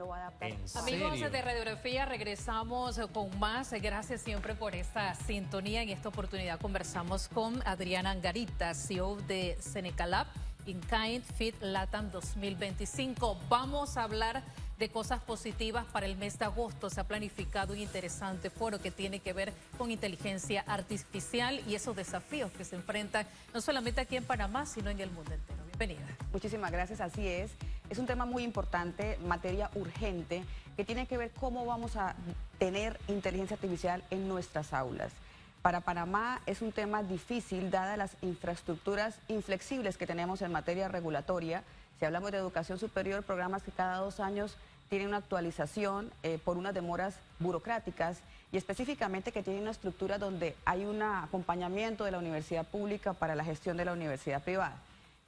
lo va a adaptar. Amigos de Radiografía, regresamos con más. Gracias siempre por esta sintonía. En esta oportunidad conversamos con Adriana Angarita, CEO de Senecalab InKind Fit Latam 2025. Vamos a hablar de cosas positivas para el mes de agosto. Se ha planificado un interesante foro que tiene que ver con inteligencia artificial y esos desafíos que se enfrentan no solamente aquí en Panamá, sino en el mundo entero. Bienvenida. Muchísimas gracias, así es. Es un tema muy importante, materia urgente, que tiene que ver cómo vamos a tener inteligencia artificial en nuestras aulas. Para Panamá es un tema difícil, dadas las infraestructuras inflexibles que tenemos en materia regulatoria. Si hablamos de educación superior, programas que cada 2 años tienen una actualización por unas demoras burocráticas y específicamente que tienen una estructura donde hay un acompañamiento de la universidad pública para la gestión de la universidad privada.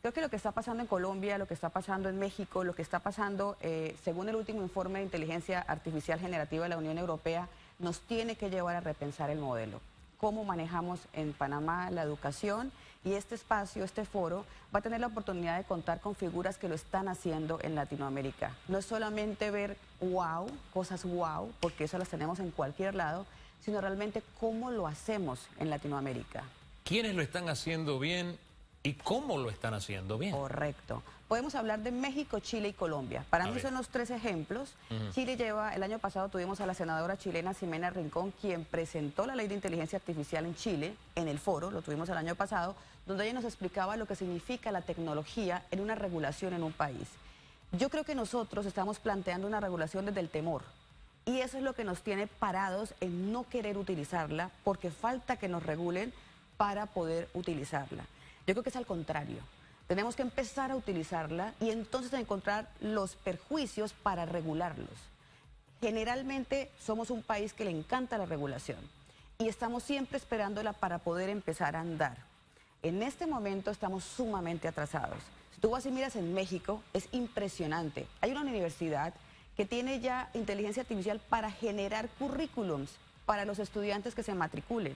Creo que lo que está pasando en Colombia, lo que está pasando en México, lo que está pasando, según el último informe de inteligencia artificial generativa de la Unión Europea, nos tiene que llevar a repensar el modelo. Cómo manejamos en Panamá la educación, y este espacio, este foro, va a tener la oportunidad de contar con figuras que lo están haciendo en Latinoamérica. No es solamente ver wow, cosas wow, porque eso las tenemos en cualquier lado, sino realmente cómo lo hacemos en Latinoamérica. ¿Quiénes lo están haciendo bien y cómo lo están haciendo bien? Correcto. Podemos hablar de México, Chile y Colombia. Para mí son los 3 ejemplos. Chile lleva, el año pasado tuvimos a la senadora chilena Ximena Rincón, quien presentó la ley de inteligencia artificial en Chile, en el foro, lo tuvimos el año pasado, donde ella nos explicaba lo que significa la tecnología en una regulación en un país. Yo creo que nosotros estamos planteando una regulación desde el temor. Y eso es lo que nos tiene parados en no querer utilizarla, porque falta que nos regulen para poder utilizarla. Yo creo que es al contrario. Tenemos que empezar a utilizarla y entonces a encontrar los perjuicios para regularlos. Generalmente somos un país que le encanta la regulación y estamos siempre esperándola para poder empezar a andar. En este momento estamos sumamente atrasados. Si tú vas y miras en México, es impresionante. Hay una universidad que tiene ya inteligencia artificial para generar currículums para los estudiantes que se matriculen.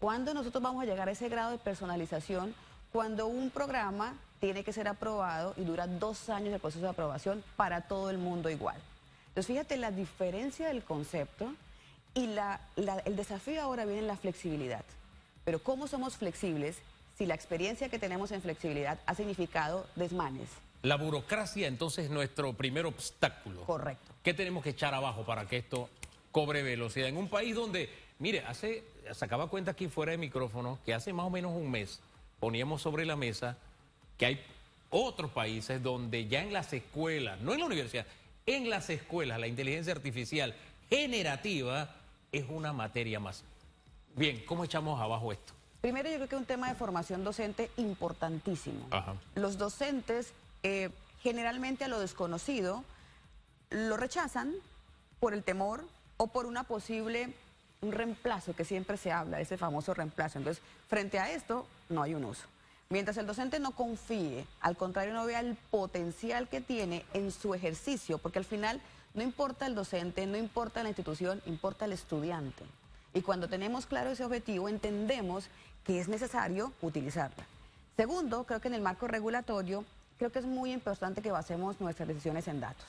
¿Cuándo nosotros vamos a llegar a ese grado de personalización? Cuando un programa tiene que ser aprobado y dura 2 años el proceso de aprobación para todo el mundo igual. Entonces fíjate la diferencia del concepto y el desafío ahora viene en la flexibilidad. Pero ¿cómo somos flexibles si la experiencia que tenemos en flexibilidad ha significado desmanes? La burocracia entonces es nuestro primer obstáculo. Correcto. ¿Qué tenemos que echar abajo para que esto cobre velocidad? En un país donde, mire, sacaba cuenta aquí fuera de micrófono que hace más o menos un mes poníamos sobre la mesa que hay otros países donde ya en las escuelas, no en la universidad, en las escuelas la inteligencia artificial generativa es una materia más. Bien, ¿cómo echamos abajo esto? Primero yo creo que es un tema de formación docente importantísimo. Los docentes generalmente a lo desconocido lo rechazan por el temor o por una posible un reemplazo, que siempre se habla de ese famoso reemplazo. Entonces, frente a esto, no hay un uso. Mientras el docente no confíe, al contrario, no vea el potencial que tiene en su ejercicio, porque al final no importa el docente, no importa la institución, importa el estudiante. Y cuando tenemos claro ese objetivo, entendemos que es necesario utilizarla. Segundo, creo que en el marco regulatorio, creo que es muy importante que basemos nuestras decisiones en datos.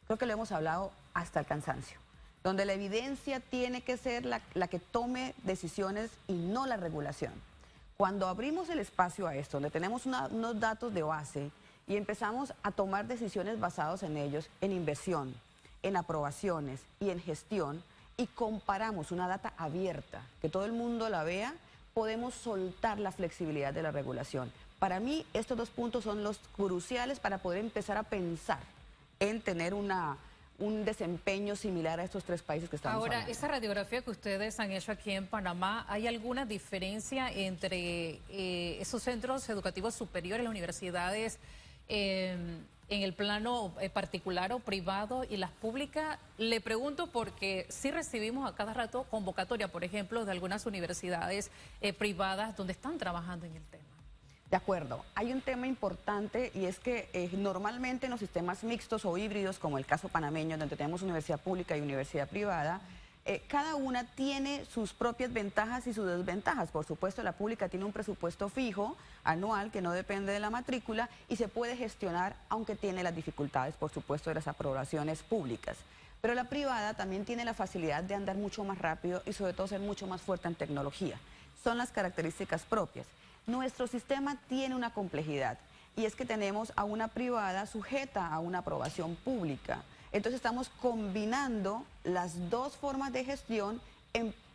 Creo que lo hemos hablado hasta el cansancio, donde la evidencia tiene que ser la que tome decisiones y no la regulación. Cuando abrimos el espacio a esto, donde tenemos unos datos de base y empezamos a tomar decisiones basadas en ellos, en inversión, en aprobaciones y en gestión, y comparamos una data abierta, que todo el mundo la vea, podemos soltar la flexibilidad de la regulación. Para mí, estos 2 puntos son los cruciales para poder empezar a pensar en tener un desempeño similar a estos 3 países que estamos hablando. Ahora, esa radiografía que ustedes han hecho aquí en Panamá, ¿hay alguna diferencia entre esos centros educativos superiores, las universidades, en el plano particular o privado y las públicas? Le pregunto porque sí recibimos a cada rato convocatoria, por ejemplo, de algunas universidades privadas donde están trabajando en el tema. De acuerdo, hay un tema importante y es que normalmente en los sistemas mixtos o híbridos, como el caso panameño, donde tenemos universidad pública y universidad privada, cada una tiene sus propias ventajas y sus desventajas. Por supuesto, la pública tiene un presupuesto fijo, anual, que no depende de la matrícula y se puede gestionar, aunque tiene las dificultades, por supuesto, de las aprobaciones públicas. Pero la privada también tiene la facilidad de andar mucho más rápido y sobre todo ser mucho más fuerte en tecnología. Son las características propias. Nuestro sistema tiene una complejidad y es que tenemos a una privada sujeta a una aprobación pública. Entonces estamos combinando las dos formas de gestión,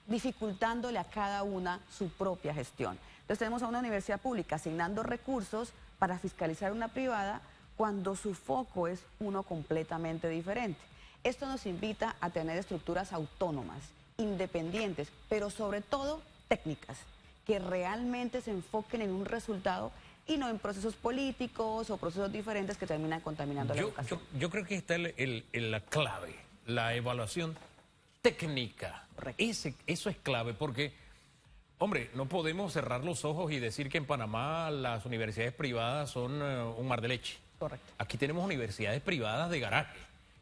dificultándole a cada una su propia gestión. Entonces tenemos a una universidad pública asignando recursos para fiscalizar una privada cuando su foco es uno completamente diferente. Esto nos invita a tener estructuras autónomas, independientes, pero sobre todo técnicas, que realmente se enfoquen en un resultado y no en procesos políticos o procesos diferentes que terminan contaminando la educación. Yo creo que está la clave, la evaluación técnica. Eso es clave porque, hombre, no podemos cerrar los ojos y decir que en Panamá las universidades privadas son un mar de leche. Correcto. Aquí tenemos universidades privadas de garaje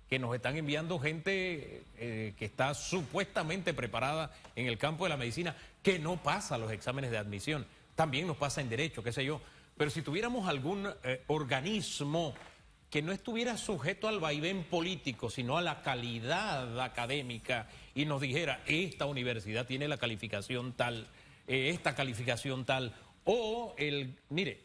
que nos están enviando gente que está supuestamente preparada en el campo de la medicina, que no pasa los exámenes de admisión. También nos pasa en derecho, qué sé yo. Pero si tuviéramos algún organismo que no estuviera sujeto al vaivén político, sino a la calidad académica, y nos dijera, esta universidad tiene la calificación tal, esta calificación tal, o mire,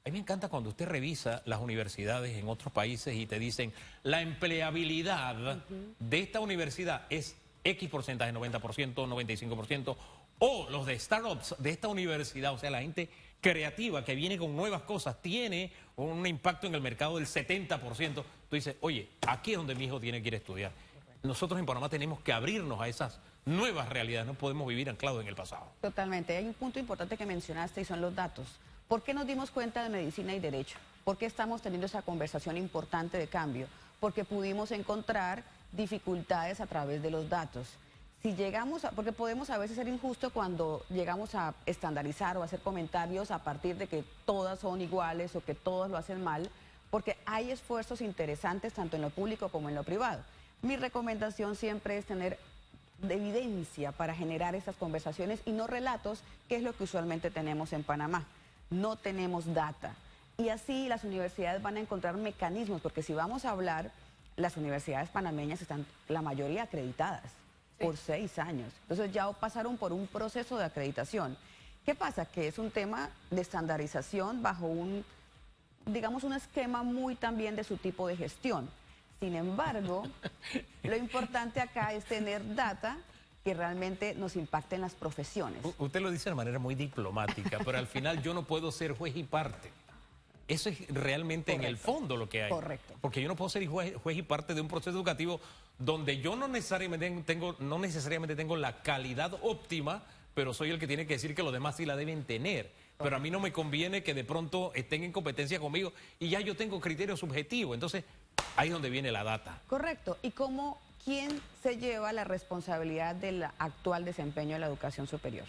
a mí me encanta cuando usted revisa las universidades en otros países y te dicen, la empleabilidad de esta universidad es X porcentaje, 90%, 95%, o los de startups de esta universidad, o sea, la gente creativa que viene con nuevas cosas, tiene un impacto en el mercado del 70%. Tú dices, oye, aquí es donde mi hijo tiene que ir a estudiar. Nosotros en Panamá tenemos que abrirnos a esas nuevas realidades, no podemos vivir anclados en el pasado. Totalmente. Hay un punto importante que mencionaste y son los datos. ¿Por qué nos dimos cuenta de medicina y derecho? ¿Por qué estamos teniendo esa conversación importante de cambio? Porque pudimos encontrar dificultades a través de los datos. Si llegamos porque podemos a veces ser injustos cuando llegamos a estandarizar o hacer comentarios a partir de que todas son iguales o que todos lo hacen mal, porque hay esfuerzos interesantes tanto en lo público como en lo privado. Mi recomendación siempre es tener evidencia para generar estas conversaciones y no relatos, que es lo que usualmente tenemos en Panamá. No tenemos data. Y así las universidades van a encontrar mecanismos, porque si vamos a hablar, las universidades panameñas están la mayoría acreditadas por 6 años. Entonces ya pasaron por un proceso de acreditación. ¿Qué pasa? Que es un tema de estandarización bajo digamos, un esquema muy también de su tipo de gestión. Sin embargo, lo importante acá es tener data que realmente nos impacte en las profesiones. Usted lo dice de manera muy diplomática, pero al final yo no puedo ser juez y parte. Eso es realmente en el fondo lo que hay. Correcto. Porque yo no puedo ser juez y parte de un proceso educativo donde yo no necesariamente tengo la calidad óptima, pero soy el que tiene que decir que los demás sí la deben tener. Pero a mí no me conviene que de pronto estén en competencia conmigo y ya yo tengo criterio subjetivo. Entonces, ahí es donde viene la data. Correcto. ¿Y quién se lleva la responsabilidad del actual desempeño de la educación superior?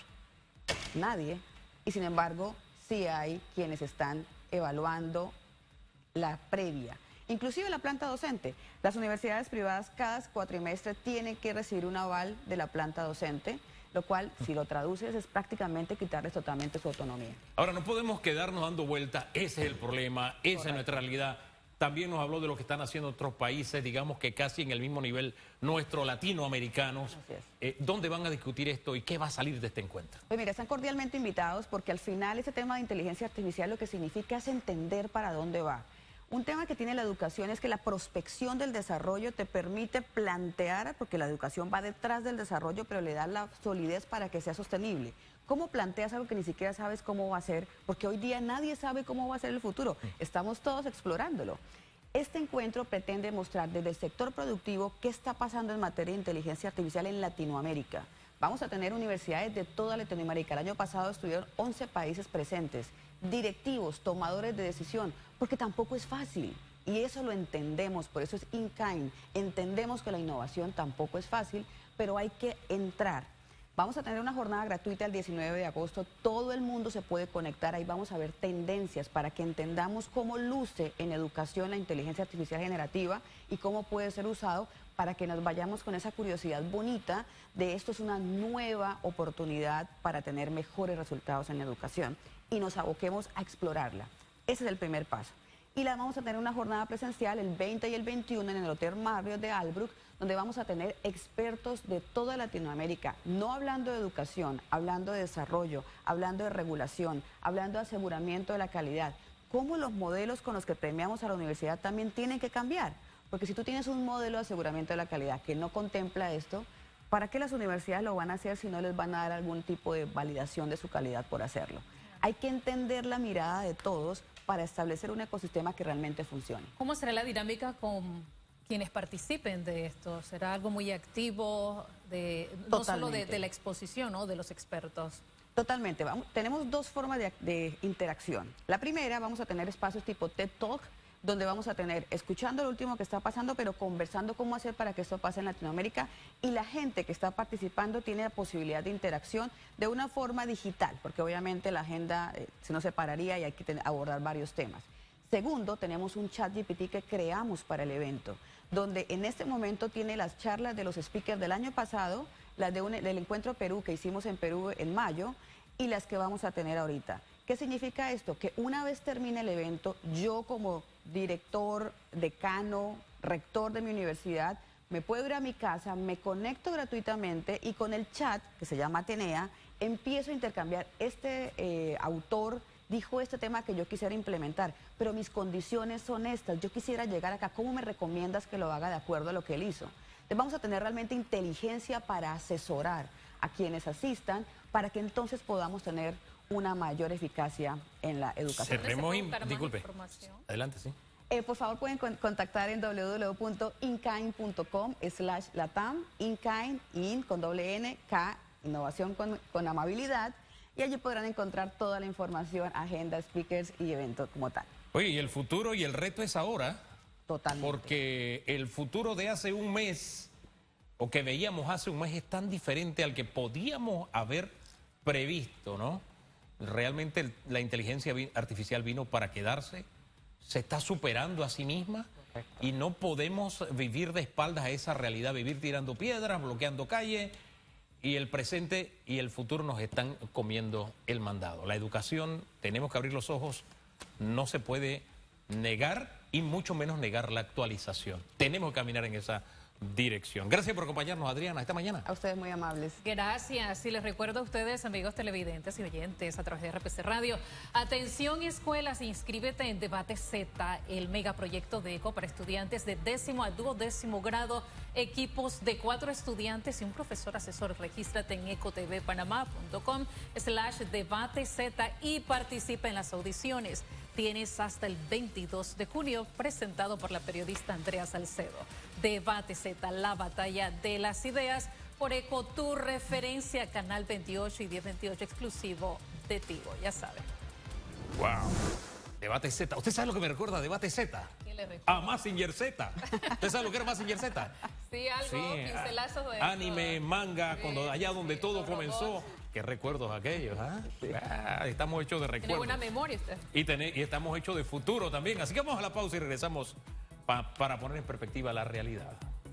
Nadie. Y sin embargo, sí hay quienes están evaluando la previa. Inclusive la planta docente. Las universidades privadas cada cuatrimestre tienen que recibir un aval de la planta docente, lo cual, si lo traduces, es prácticamente quitarles totalmente su autonomía. Ahora, no podemos quedarnos dando vueltas. Ese es el problema, esa es nuestra realidad. También nos habló de lo que están haciendo otros países, digamos que casi en el mismo nivel nuestro, latinoamericanos. ¿Dónde van a discutir esto y qué va a salir de este encuentro? Pues mira, están cordialmente invitados porque al final ese tema de inteligencia artificial lo que significa es entender para dónde va. Un tema que tiene la educación es que la prospección del desarrollo te permite plantear, porque la educación va detrás del desarrollo, pero le da la solidez para que sea sostenible. ¿Cómo planteas algo que ni siquiera sabes cómo va a ser? Porque hoy día nadie sabe cómo va a ser el futuro. Estamos todos explorándolo. Este encuentro pretende mostrar desde el sector productivo qué está pasando en materia de inteligencia artificial en Latinoamérica. Vamos a tener universidades de toda Latinoamérica. El año pasado estuvieron 11 países presentes, directivos, tomadores de decisión, porque tampoco es fácil. Y eso lo entendemos, por eso es InKind. Entendemos que la innovación tampoco es fácil, pero hay que entrar. Vamos a tener una jornada gratuita el 19 de agosto, todo el mundo se puede conectar, ahí vamos a ver tendencias para que entendamos cómo luce en educación la inteligencia artificial generativa y cómo puede ser usado para que nos vayamos con esa curiosidad bonita de esto es una nueva oportunidad para tener mejores resultados en la educación y nos aboquemos a explorarla. Ese es el primer paso. Y la vamos a tener una jornada presencial el 20 y el 21 en el Hotel Marriott de Albrook, donde vamos a tener expertos de toda Latinoamérica, no hablando de educación, hablando de desarrollo, hablando de regulación, hablando de aseguramiento de la calidad. Cómo los modelos con los que premiamos a la universidad también tienen que cambiar. Porque si tú tienes un modelo de aseguramiento de la calidad que no contempla esto, ¿para qué las universidades lo van a hacer si no les van a dar algún tipo de validación de su calidad por hacerlo? Hay que entender la mirada de todos para establecer un ecosistema que realmente funcione. ¿Cómo será la dinámica con quienes participen de esto? ¿Será algo muy activo, no solo de la exposición, ¿no?, de los expertos? Totalmente. Tenemos dos formas de interacción. La primera, vamos a tener espacios tipo TED Talk, donde vamos a tener, escuchando lo último que está pasando, pero conversando cómo hacer para que esto pase en Latinoamérica. Y la gente que está participando tiene la posibilidad de interacción de una forma digital, porque obviamente la agenda se nos separaría y hay que abordar varios temas. Segundo, tenemos un chat GPT que creamos para el evento, donde en este momento tiene las charlas de los speakers del año pasado, las del Encuentro Perú que hicimos en Perú en mayo y las que vamos a tener ahorita. ¿Qué significa esto? Que una vez termine el evento, yo como director, decano, rector de mi universidad, me puedo ir a mi casa, me conecto gratuitamente y con el chat, que se llama Atenea, empiezo a intercambiar. Este autor dijo este tema que yo quisiera implementar, pero mis condiciones son estas, yo quisiera llegar acá, ¿cómo me recomiendas que lo haga de acuerdo a lo que él hizo? Entonces vamos a tener realmente inteligencia para asesorar a quienes asistan, para que entonces podamos tener una mayor eficacia en la educación. Disculpe. Adelante, sí. Por favor, pueden contactar en www.inkind.com/latam, Inkind, con doble N, K, innovación con amabilidad, y allí podrán encontrar toda la información, agenda, speakers y eventos como tal. Oye, y el futuro y el reto es ahora. Totalmente. Porque el futuro de hace un mes, o que veíamos hace un mes, es tan diferente al que podíamos haber previsto, ¿no? Realmente la inteligencia artificial vino para quedarse, se está superando a sí misma. Correcto. Y no podemos vivir de espaldas a esa realidad, vivir tirando piedras, bloqueando calles, y el presente y el futuro nos están comiendo el mandado. La educación, tenemos que abrir los ojos, no se puede negar y mucho menos negar la actualización. Tenemos que caminar en esa dirección. Gracias por acompañarnos, Adriana, esta mañana. A ustedes muy amables. Gracias. Y les recuerdo a ustedes, amigos televidentes y oyentes, a través de RPC Radio. Atención, escuelas, inscríbete en Debate Z, el megaproyecto de ECO para estudiantes de 10º a 12º grado, equipos de 4 estudiantes y un profesor asesor. Regístrate en ecotvpanamá.com/Debate Z y participa en las audiciones. Tienes hasta el 22 de junio, presentado por la periodista Andrea Salcedo. Debate Z, la batalla de las ideas, por ECO, tu referencia, Canal 28 y 1028 exclusivo de Tigo, ya saben. ¡Wow! Debate Z. ¿Usted sabe lo que me recuerda a Debate Z? ¿Qué le recuerda? A Mazinger Z. ¿Usted sabe lo que era Mazinger Z? Sí, algo, pincelazos de anime, manga, sí, allá donde todo comenzó. robots. Qué recuerdos aquellos, ¿ah? Sí. Estamos hechos de recuerdos. Tiene buena memoria usted. Y estamos hechos de futuro también. Así que vamos a la pausa y regresamos para poner en perspectiva la realidad.